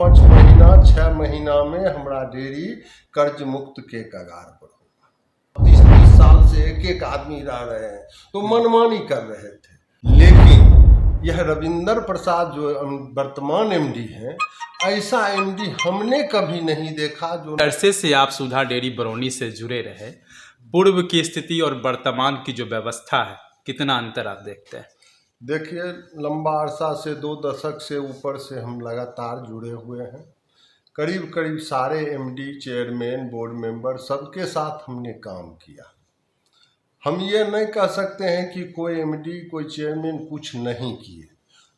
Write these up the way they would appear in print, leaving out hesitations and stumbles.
5 महीना 6 महीना में हमारा डेयरी कर्ज मुक्त के कगार पर होगा। 30 साल से एक आदमी रह रहे हैं तो मनमानी कर रहे थे, लेकिन यह रविंदर प्रसाद जो वर्तमान एमडी हैं, ऐसा एमडी हमने कभी नहीं देखा। जो अरसे से आप सुधा डेयरी बरौनी से जुड़े रहे, पूर्व की स्थिति और वर्तमान की जो व्यवस्था है, कितना अंतर आप देखते हैं? देखिए, लंबा अरसा से 2 दशक से ऊपर से हम लगातार जुड़े हुए हैं। करीब करीब सारे एमडी, चेयरमैन, बोर्ड मेंबर सबके साथ हमने काम किया। हम ये नहीं कह सकते हैं कि कोई एमडी, कोई चेयरमैन कुछ नहीं किए।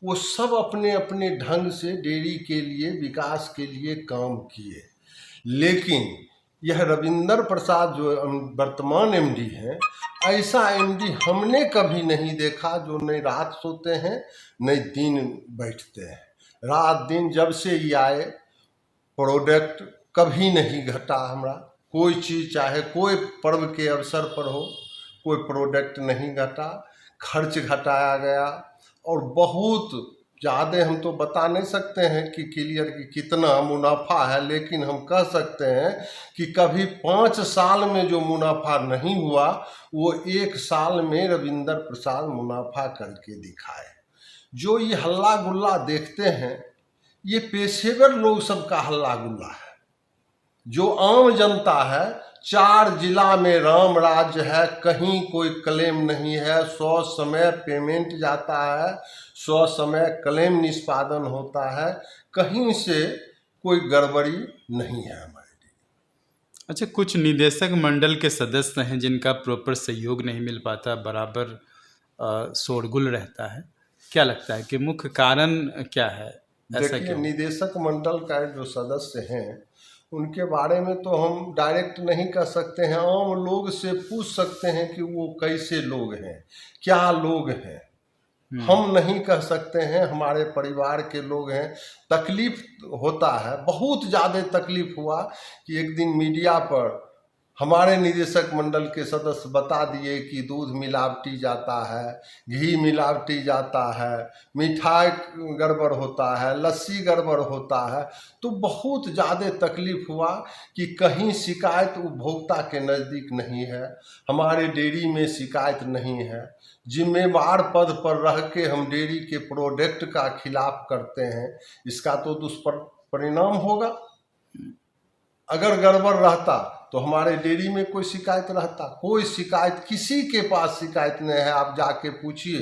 वो सब अपने अपने ढंग से डेयरी के लिए, विकास के लिए काम किए। लेकिन यह रविंदर प्रसाद जो वर्तमान एमडी हैं, ऐसा एमडी हमने कभी नहीं देखा जो नहीं रात सोते हैं नहीं दिन बैठते हैं। रात दिन जब से ये आए, प्रोडक्ट कभी नहीं घटा हमारा। कोई चीज़ चाहे कोई पर्व के अवसर पर हो, कोई प्रोडक्ट नहीं घटा, खर्च घटाया गया। और बहुत ज़्यादा हम तो बता नहीं सकते हैं कि क्लियर कि कितना मुनाफा है, लेकिन हम कह सकते हैं कि कभी 5 साल में जो मुनाफा नहीं हुआ, वो 1 साल में रविंदर प्रसाद मुनाफा करके दिखाए। जो ये हल्ला गुल्ला देखते हैं, ये पेशेवर लोग सबका हल्ला गुल्ला है। जो आम जनता है, 4 जिला में राम राज्य है, कहीं कोई क्लेम नहीं है। 100 समय पेमेंट जाता है, 100 समय क्लेम निष्पादन होता है, कहीं से कोई गड़बड़ी नहीं है हमारे लिए। अच्छा, कुछ निदेशक मंडल के सदस्य हैं जिनका प्रॉपर सहयोग नहीं मिल पाता, बराबर शोरगुल रहता है। क्या लगता है कि मुख्य कारण क्या है? ऐसा देखिए, निदेशक मंडल का जो सदस्य हैं, उनके बारे में तो हम डायरेक्ट नहीं कह सकते हैं। आम लोग से पूछ सकते हैं कि वो कैसे लोग हैं, क्या लोग हैं। हम नहीं कह सकते हैं, हमारे परिवार के लोग हैं। तकलीफ होता है, बहुत ज़्यादा तकलीफ हुआ कि एक दिन मीडिया पर हमारे निदेशक मंडल के सदस्य बता दिए कि दूध मिलावटी जाता है, घी मिलावटी जाता है, मिठाई गड़बड़ होता है, लस्सी गड़बड़ होता है। तो बहुत ज़्यादा तकलीफ हुआ कि कहीं शिकायत उपभोक्ता के नज़दीक नहीं है, हमारे डेयरी में शिकायत नहीं है। जिम्मेवार पद पर रह के हम डेयरी के प्रोडक्ट का खिलाफ करते हैं, इसका तो दुष्परिणाम होगा। अगर गड़बड़ रहता तो हमारे डेयरी में कोई शिकायत रहता? कोई शिकायत, किसी के पास शिकायत नहीं है। आप जाके पूछिए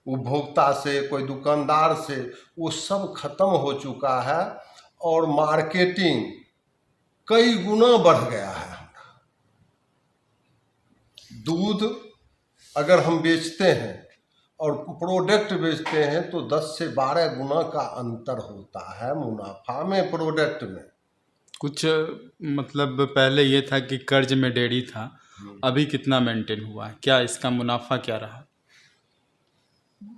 उपभोक्ता से, कोई दुकानदार से, वो सब खत्म हो चुका है। और मार्केटिंग कई गुना बढ़ गया है। दूध अगर हम बेचते हैं और प्रोडक्ट बेचते हैं तो 10 से 12 गुना का अंतर होता है मुनाफा में, प्रोडक्ट में। कुछ मतलब पहले ये था कि कर्ज में डेयरी था, अभी कितना मेंटेन हुआ है? क्या इसका मुनाफा क्या रहा?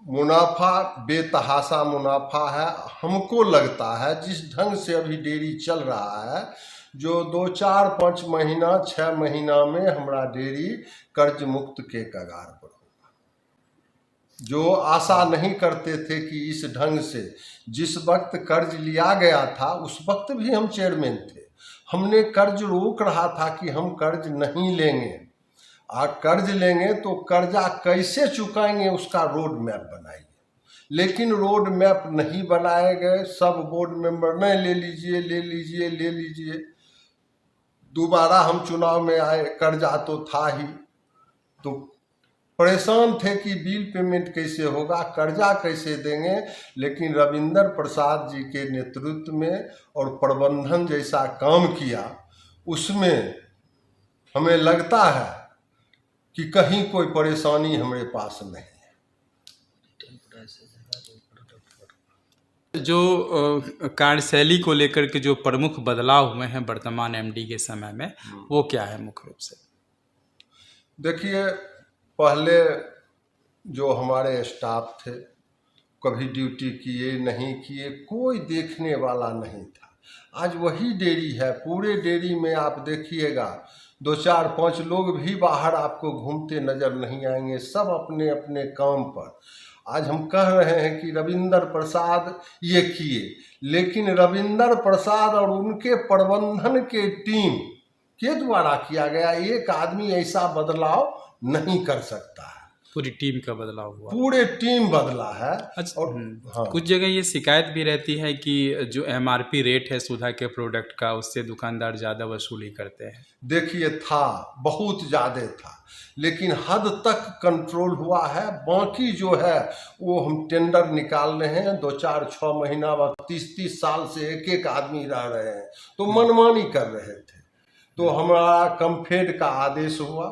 मुनाफा बेतहाशा मुनाफा है। हमको लगता है जिस ढंग से अभी डेयरी चल रहा है, जो 2, 4, 5 महीना 6 महीना में हमारा डेयरी कर्ज मुक्त के कगार पर होगा। जो आशा नहीं करते थे कि इस ढंग से, जिस वक्त कर्ज लिया गया था उस वक्त भी हम चेयरमैन थे, हमने कर्ज रोक रहा था कि हम कर्ज नहीं लेंगे। कर्ज लेंगे तो कर्जा कैसे चुकाएंगे उसका रोड मैप बनाइए। लेकिन रोड मैप नहीं बनाए गए। सब बोर्ड मेंबर नहीं, ले लीजिए ले लीजिए ले लीजिए। दोबारा हम चुनाव में आए, कर्जा तो था ही, तो परेशान थे कि बिल पेमेंट कैसे होगा, कर्जा कैसे देंगे। लेकिन रविंदर प्रसाद जी के नेतृत्व में और प्रबंधन जैसा काम किया, उसमें हमें लगता है कि कहीं कोई परेशानी हमारे पास नहीं है। जो कार्यशैली को लेकर के जो प्रमुख बदलाव हुए हैं वर्तमान एमडी के समय में, वो क्या है मुख्य रूप से? देखिए, पहले जो हमारे स्टाफ थे, कभी ड्यूटी किए नहीं किए, कोई देखने वाला नहीं था। आज वही डेयरी है। पूरे डेयरी में आप देखिएगा 2, 4, 5 लोग भी बाहर आपको घूमते नज़र नहीं आएंगे। सब अपने अपने काम पर। आज हम कह रहे हैं कि रविंदर प्रसाद ये किए, लेकिन रविंदर प्रसाद और उनके प्रबंधन के टीम के द्वारा किया गया। एक आदमी ऐसा बदलाव नहीं कर सकता है, पूरी टीम का बदलाव हुआ। पूरे टीम बदला है। अच्छा, और हाँ, कुछ जगह ये शिकायत भी रहती है कि जो एमआरपी रेट है सुधा के प्रोडक्ट का, उससे दुकानदार ज़्यादा वसूली करते हैं। देखिए था, बहुत ज़्यादा था, लेकिन हद तक कंट्रोल हुआ है। बाकी जो है वो हम टेंडर निकाल रहे हैं, 2-4-6 महीना व 30-30 साल से एक एक आदमी रह रहे हैं, तो मनमानी कर रहे थे। तो हमारा कम्फेड का आदेश हुआ,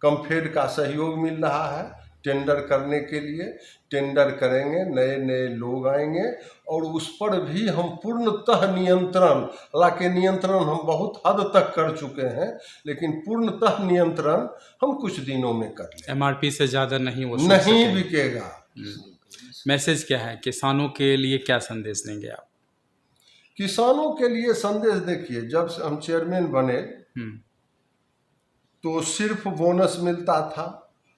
कम्फेड का सहयोग मिल रहा है टेंडर करने के लिए। टेंडर करेंगे, नए नए लोग आएंगे और उस पर भी हम पूर्णतः नियंत्रण, हालांकि नियंत्रण हम बहुत हद तक कर चुके हैं, लेकिन पूर्णतः नियंत्रण हम कुछ दिनों में कर लेंगे। एमआरपी से ज़्यादा नहीं वसूल नहीं सकेंगे। बिकेगा। मैसेज क्या है, किसानों के लिए क्या संदेश देंगे आप? किसानों के लिए संदेश, देखिए जब से हम चेयरमैन बने हम्म, तो सिर्फ बोनस मिलता था।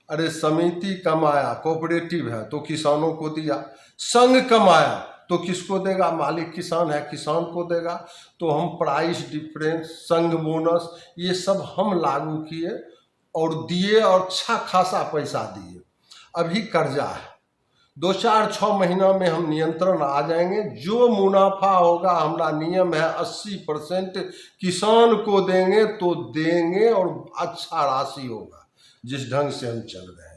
अरे समिति कमाया, कोऑपरेटिव है तो किसानों को दिया, संघ कमाया तो किसको देगा? मालिक किसान है, किसान को देगा। तो हम प्राइस डिफरेंस, संघ बोनस, ये सब हम लागू किए और दिए और अच्छा खासा पैसा दिए। अभी कर्जा है, 2-4-6 महीना में हम नियंत्रण आ जाएंगे। जो मुनाफा होगा, हमारा नियम है 80% किसान को देंगे तो देंगे, और अच्छा राशि होगा जिस ढंग से हम चल रहे हैं।